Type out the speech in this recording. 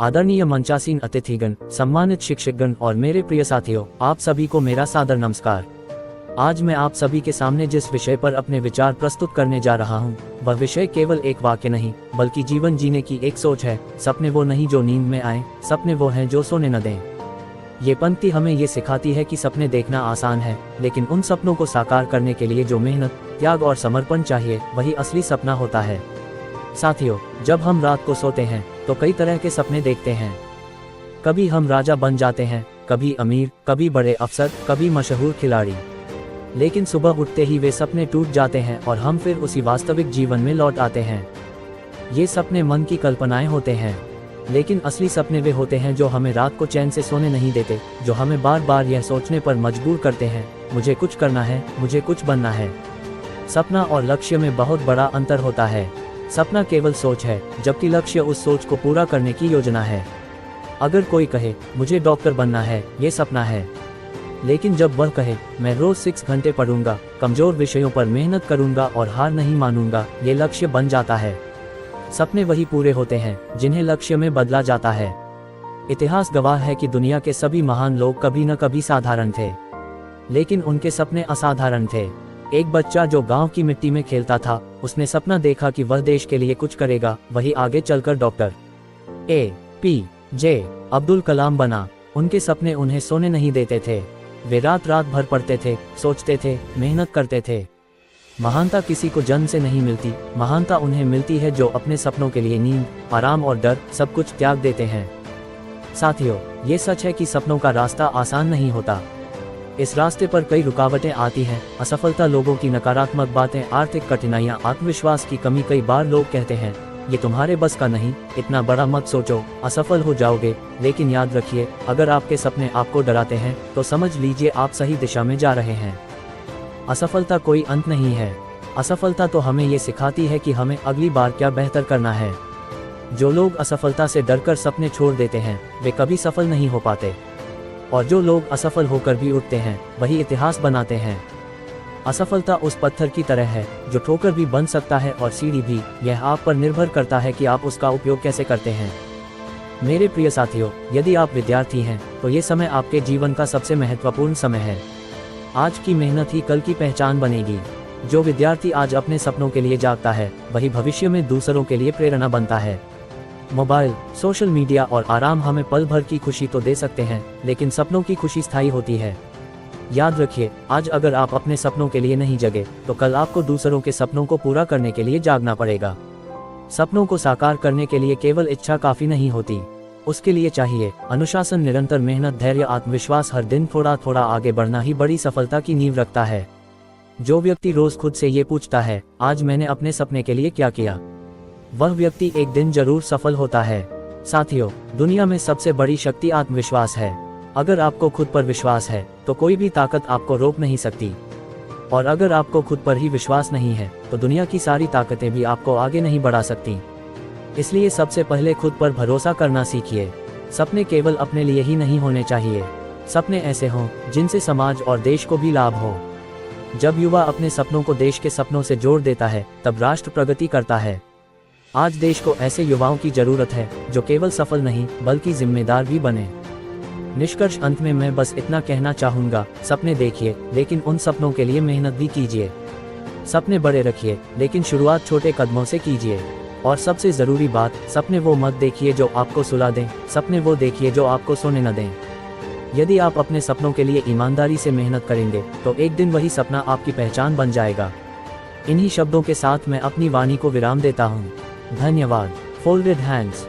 आदरणीय मंचासीन अतिथिगण, सम्मानित शिक्षकगण और मेरे प्रिय साथियों, आप सभी को मेरा सादर नमस्कार। आज मैं आप सभी के सामने जिस विषय पर अपने विचार प्रस्तुत करने जा रहा हूँ, वह विषय केवल एक वाक्य नहीं बल्कि जीवन जीने की एक सोच है। सपने वो नहीं जो नींद में आए, सपने वो हैं जो सोने न दें। ये पंक्ति हमें ये सिखाती है कि सपने देखना आसान है, लेकिन उन सपनों को साकार करने के लिए जो मेहनत, त्याग और समर्पण चाहिए, वही असली सपना होता है। साथियों, जब हम रात को सोते हैं तो कई तरह के सपने देखते हैं। कभी हम राजा बन जाते हैं, कभी अमीर, कभी बड़े अफसर, कभी मशहूर खिलाड़ी। लेकिन सुबह उठते ही वे सपने टूट जाते हैं और हम फिर उसी वास्तविक जीवन में लौट आते हैं। ये सपने मन की कल्पनाएं होते हैं, लेकिन असली सपने वे होते हैं जो हमें रात को चैन से सोने नहीं देते, जो हमें बार बार यह सोचने पर मजबूर करते हैं, मुझे कुछ करना है, मुझे कुछ बनना है। सपना और लक्ष्य में बहुत बड़ा अंतर होता है। सपना केवल सोच है, जबकि लक्ष्य उस सोच को पूरा करने की योजना है। अगर कोई कहे मुझे डॉक्टर बनना है, ये सपना है। लेकिन जब वह कहे मैं रोज 6 घंटे पढ़ूंगा, कमजोर विषयों पर मेहनत करूंगा और हार नहीं मानूंगा, ये लक्ष्य बन जाता है। सपने वही पूरे होते हैं जिन्हें लक्ष्य में बदला जाता है। इतिहास गवाह है कि दुनिया के सभी महान लोग कभी न कभी साधारण थे, लेकिन उनके सपने असाधारण थे। एक बच्चा जो गांव की मिट्टी में खेलता था, उसने सपना देखा कि वह देश के लिए कुछ करेगा। वही आगे चलकर डॉक्टर APJ अब्दुल कलाम बना। उनके सपने उन्हें सोने नहीं देते थे। वे रात रात भर पढ़ते थे, सोचते थे, मेहनत करते थे। महानता किसी को जन्म से नहीं मिलती, महानता उन्हें मिलती है जो अपने सपनों के लिए नींद, आराम और डर सब कुछ त्याग देते हैं। साथियों, ये सच है कि सपनों का रास्ता आसान नहीं होता। इस रास्ते पर कई रुकावटें आती हैं। असफलता, लोगों की नकारात्मक बातें, आर्थिक कठिनाइयां, आत्मविश्वास की कमी। कई बार लोग कहते हैं ये तुम्हारे बस का नहीं, इतना बड़ा मत सोचो, असफल हो जाओगे। लेकिन याद रखिए, अगर आपके सपने आपको डराते हैं तो समझ लीजिए आप सही दिशा में जा रहे हैं। असफलता कोई अंत नहीं है। असफलता तो हमें ये सिखाती है कि हमें अगली बार क्या बेहतर करना है। जो लोग असफलता से डरकर सपने छोड़ देते हैं, वे कभी सफल नहीं हो पाते। और जो लोग असफल होकर भी उठते हैं, वही इतिहास बनाते हैं। असफलता उस पत्थर की तरह है जो ठोकर भी बन सकता है और सीढ़ी भी। यह आप पर निर्भर करता है कि आप उसका उपयोग कैसे करते हैं। मेरे प्रिय साथियों, यदि आप विद्यार्थी हैं तो ये समय आपके जीवन का सबसे महत्वपूर्ण समय है। आज की मेहनत ही कल की पहचान बनेगी। जो विद्यार्थी आज अपने सपनों के लिए जागता है, वही भविष्य में दूसरों के लिए प्रेरणा बनता है। मोबाइल, सोशल मीडिया और आराम हमें पल भर की खुशी तो दे सकते हैं, लेकिन सपनों की खुशी स्थायी होती है। याद रखिए, आज अगर आप अपने सपनों के लिए नहीं जगे, तो कल आपको दूसरों के सपनों को पूरा करने के लिए जागना पड़ेगा। सपनों को साकार करने के लिए केवल इच्छा काफी नहीं होती, उसके लिए चाहिए अनुशासन, निरंतर मेहनत, धैर्य, आत्मविश्वास। हर दिन थोड़ा थोड़ा आगे बढ़ना ही बड़ी सफलता की नींव रखता है। जो व्यक्ति रोज खुद से ये पूछता है आज मैंने अपने सपने के लिए क्या किया, वह व्यक्ति एक दिन जरूर सफल होता है। साथियों, दुनिया में सबसे बड़ी शक्ति आत्मविश्वास है। अगर आपको खुद पर विश्वास है तो कोई भी ताकत आपको रोक नहीं सकती। और अगर आपको खुद पर ही विश्वास नहीं है तो दुनिया की सारी ताकतें भी आपको आगे नहीं बढ़ा सकती। इसलिए सबसे पहले खुद पर भरोसा करना सीखिए। सपने केवल अपने लिए ही नहीं होने चाहिए। सपने ऐसे हों जिनसे समाज और देश को भी लाभ हो। जब युवा अपने सपनों को देश के सपनों से जोड़ देता है, तब राष्ट्र प्रगति करता है। आज देश को ऐसे युवाओं की जरूरत है जो केवल सफल नहीं बल्कि जिम्मेदार भी बने। निष्कर्ष, अंत में मैं बस इतना कहना चाहूँगा, सपने देखिए लेकिन उन सपनों के लिए मेहनत भी कीजिए। सपने बड़े रखिए लेकिन शुरुआत छोटे कदमों से कीजिए। और सबसे ज़रूरी बात, सपने वो मत देखिए जो आपको सुला दें, सपने वो देखिए जो आपको सोने न दें। यदि आप अपने सपनों के लिए ईमानदारी से मेहनत करेंगे तो एक दिन वही सपना आपकी पहचान बन जाएगा। इन्हीं शब्दों के साथ मैं अपनी वाणी को विराम देता हूँ। धन्यवाद। Folded hands.